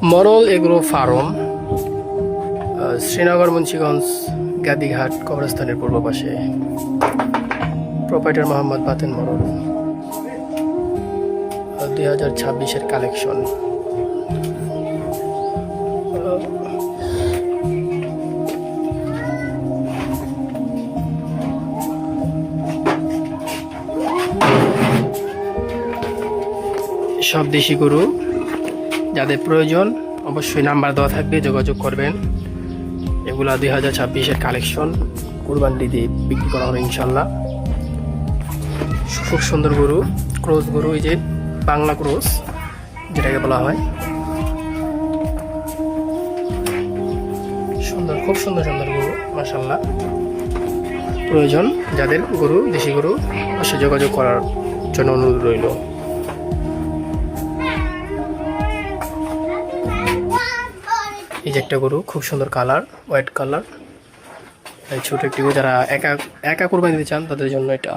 মরল agro farm, Srinagar Munshiganj Gadighat কবরস্থানের পূর্ব পাশে। প্রোপাইটার মোহাম্মদ বাতেন মরল। 2026-এর কালেকশন। সব দেশি গরু, যাদের প্রয়োজন অবশ্যই নাম্বার দেওয়া থাকবে, যোগাযোগ করবেন। এগুলা 2026-এর কালেকশন, কুরবানি দিয়ে বিক্রি করা হবে ইনশাল্লাহ। খুব সুন্দর গরু, ক্রস গরু, এই যে বাংলা ক্রস যেটাকে বলা হয়। সুন্দর, খুব সুন্দর সুন্দর গরু মাশাল্লাহ। প্রয়োজন যাদের গরু, দেশি গরু, অবশ্যই যোগাযোগ করার জন্য অনুরোধ রইল। এই যে একটা গরু, খুব সুন্দর কালার, হোয়াইট কালার। এই ছোট একটি গরু, যারা একা একা কোরবানি দিতে চান তাদের জন্য এটা।